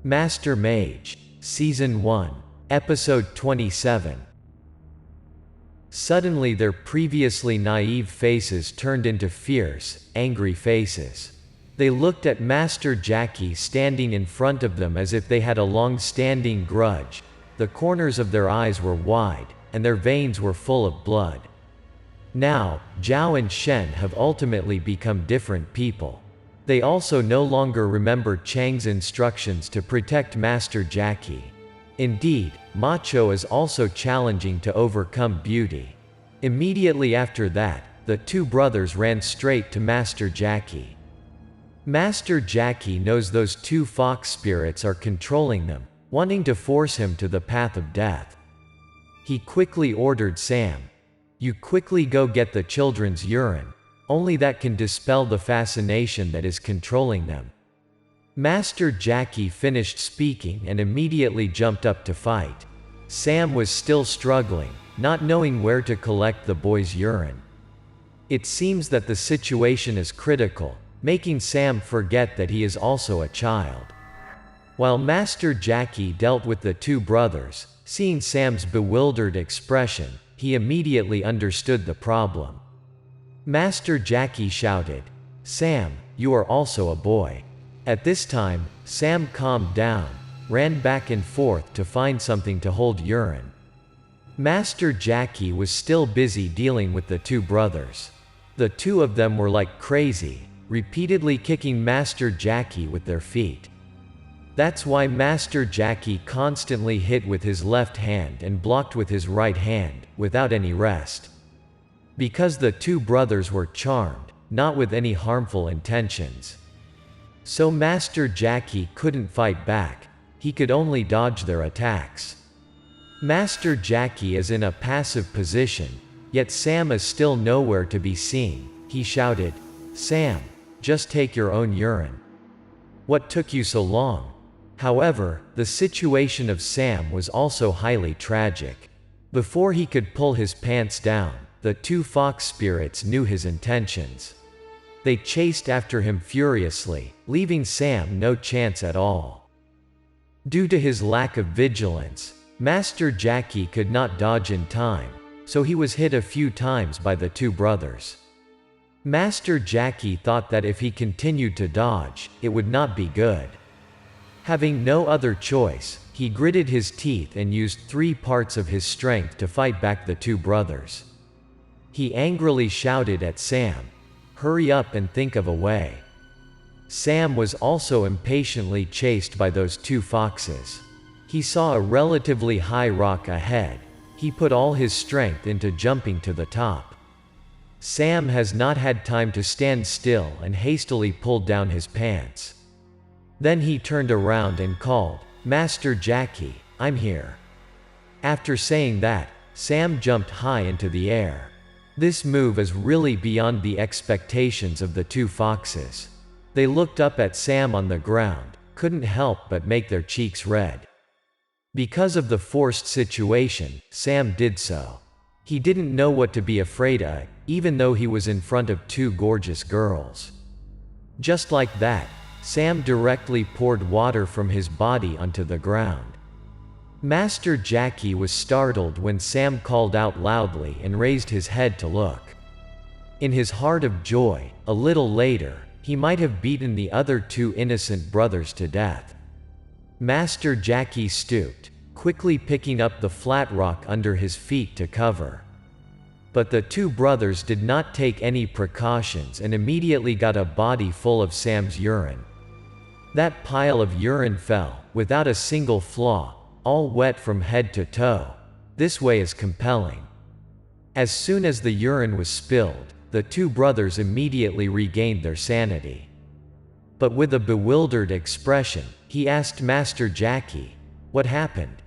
Master Mage, Season 1, Episode 27. Suddenly their previously naive faces turned into fierce, angry faces. They looked at Master Jackie standing in front of them as if they had a long-standing grudge. The corners of their eyes were wide, and their veins were full of blood. Now, Zhao and Shen have ultimately become different people. They also no longer remember Chang's instructions to protect Master Jackie. Indeed, Macho is also challenging to overcome beauty. Immediately after that, the two brothers ran straight to Master Jackie. Master Jackie knows those two fox spirits are controlling them, wanting to force him to the path of death. He quickly ordered Sam, "You quickly go get the children's urine. Only that can dispel the fascination that is controlling them." Master Jackie finished speaking and immediately jumped up to fight. Sam was still struggling, not knowing where to collect the boy's urine. It seems that the situation is critical, making Sam forget that he is also a child. While Master Jackie dealt with the two brothers, seeing Sam's bewildered expression, he immediately understood the problem. Master Jackie shouted, "Sam, you are also a boy." At this time, Sam calmed down, ran back and forth to find something to hold urine. Master Jackie was still busy dealing with the two brothers. The two of them were like crazy, repeatedly kicking Master Jackie with their feet. That's why Master Jackie constantly hit with his left hand and blocked with his right hand, without any rest. Because the two brothers were charmed, not with any harmful intentions. So Master Jackie couldn't fight back, he could only dodge their attacks. Master Jackie is in a passive position, yet Sam is still nowhere to be seen. He shouted, "Sam, just take your own urine. What took you so long?" However, the situation of Sam was also highly tragic. Before he could pull his pants down, the two fox spirits knew his intentions. They chased after him furiously, leaving Sam no chance at all. Due to his lack of vigilance, Master Jackie could not dodge in time, so he was hit a few times by the two brothers. Master Jackie thought that if he continued to dodge, it would not be good. Having no other choice, he gritted his teeth and used 3 parts of his strength to fight back the two brothers. He angrily shouted at Sam, "Hurry up and think of a way." Sam was also impatiently chased by those two foxes. He saw a relatively high rock ahead. He put all his strength into jumping to the top. Sam has not had time to stand still and hastily pulled down his pants. Then he turned around and called, "Master Jackie, I'm here." After saying that, Sam jumped high into the air. This move is really beyond the expectations of the two foxes. They looked up at Sam on the ground, couldn't help but make their cheeks red. Because of the forced situation, Sam did so. He didn't know what to be afraid of, even though he was in front of two gorgeous girls. Just like that, Sam directly poured water from his body onto the ground. Master Jackie was startled when Sam called out loudly and raised his head to look. In his heart of joy, a little later, he might have beaten the other two innocent brothers to death. Master Jackie stooped, quickly picking up the flat rock under his feet to cover. But the two brothers did not take any precautions and immediately got a body full of Sam's urine. That pile of urine fell, without a single flaw, all wet from head to toe. This way is compelling. As soon as the urine was spilled, the two brothers immediately regained their sanity. But with a bewildered expression, he asked Master Jackie, "What happened?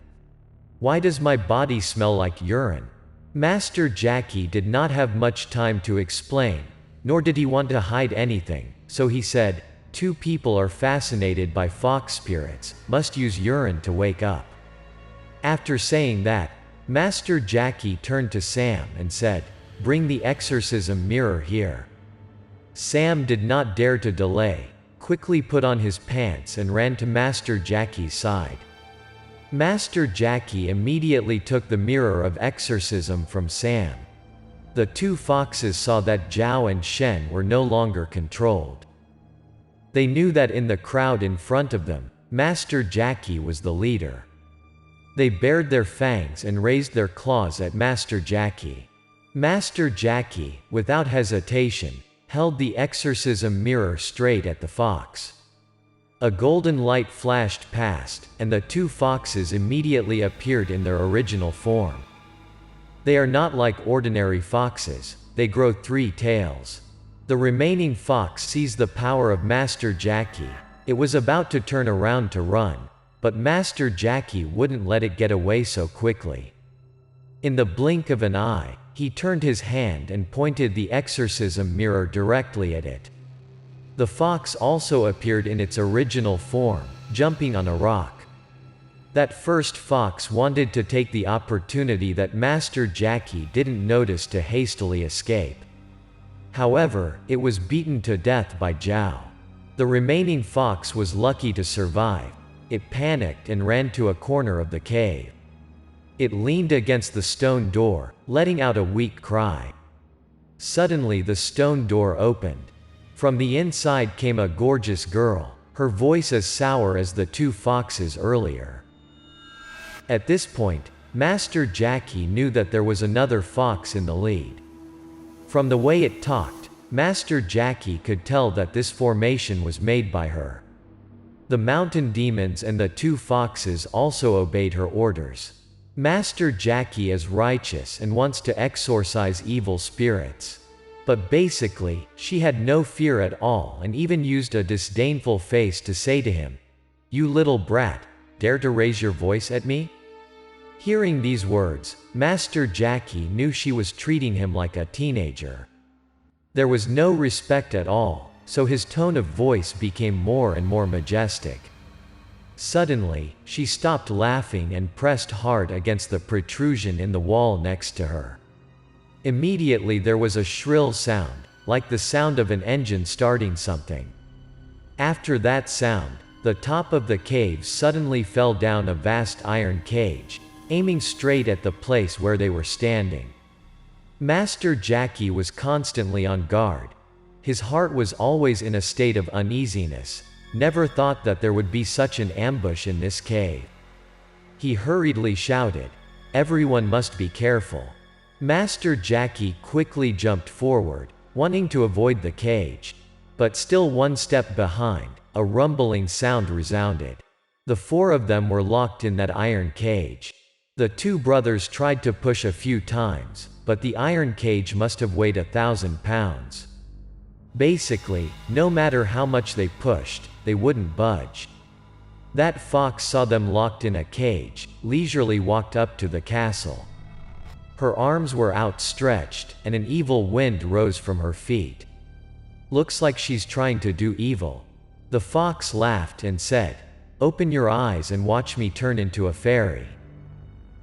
Why does my body smell like urine?" Master Jackie did not have much time to explain, nor did he want to hide anything, so he said, "Two people are fascinated by fox spirits, must use urine to wake up." After saying that, Master Jackie turned to Sam and said, "Bring the exorcism mirror here." Sam did not dare to delay, quickly put on his pants and ran to Master Jackie's side. Master Jackie immediately took the mirror of exorcism from Sam. The two foxes saw that Zhao and Shen were no longer controlled. They knew that in the crowd in front of them, Master Jackie was the leader. They bared their fangs and raised their claws at Master Jackie. Master Jackie, without hesitation, held the exorcism mirror straight at the fox. A golden light flashed past, and the two foxes immediately appeared in their original form. They are not like ordinary foxes, they grow 3 tails. The remaining fox sees the power of Master Jackie. It was about to turn around to run, but Master Jackie wouldn't let it get away so quickly. In the blink of an eye, he turned his hand and pointed the exorcism mirror directly at it. The fox also appeared in its original form, jumping on a rock. That first fox wanted to take the opportunity that Master Jackie didn't notice to hastily escape. However, it was beaten to death by Zhao. The remaining fox was lucky to survive. It panicked and ran to a corner of the cave. It leaned against the stone door, letting out a weak cry. Suddenly the stone door opened. From the inside came a gorgeous girl, her voice as sour as the two foxes earlier. At this point, Master Jackie knew that there was another fox in the lead. From the way it talked, Master Jackie could tell that this formation was made by her. The mountain demons and the two foxes also obeyed her orders. Master Jackie is righteous and wants to exorcise evil spirits. But basically, she had no fear at all and even used a disdainful face to say to him, "You little brat, dare to raise your voice at me?" Hearing these words, Master Jackie knew she was treating him like a teenager. There was no respect at all, so his tone of voice became more and more majestic. Suddenly, she stopped laughing and pressed hard against the protrusion in the wall next to her. Immediately there was a shrill sound, like the sound of an engine starting something. After that sound, the top of the cave suddenly fell down a vast iron cage, aiming straight at the place where they were standing. Master Jackie was constantly on guard. His heart was always in a state of uneasiness, never thought that there would be such an ambush in this cave. He hurriedly shouted, "Everyone must be careful." Master Jackie quickly jumped forward, wanting to avoid the cage. But still one step behind, a rumbling sound resounded. The 4 of them were locked in that iron cage. The 2 brothers tried to push a few times, but the iron cage must have weighed 1,000 pounds. Basically, no matter how much they pushed, they wouldn't budge. That fox saw them locked in a cage, leisurely walked up to the castle. Her arms were outstretched, and an evil wind rose from her feet. "Looks like she's trying to do evil." The fox laughed and said, "Open your eyes and watch me turn into a fairy.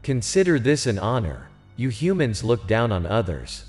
Consider this an honor. You humans look down on others.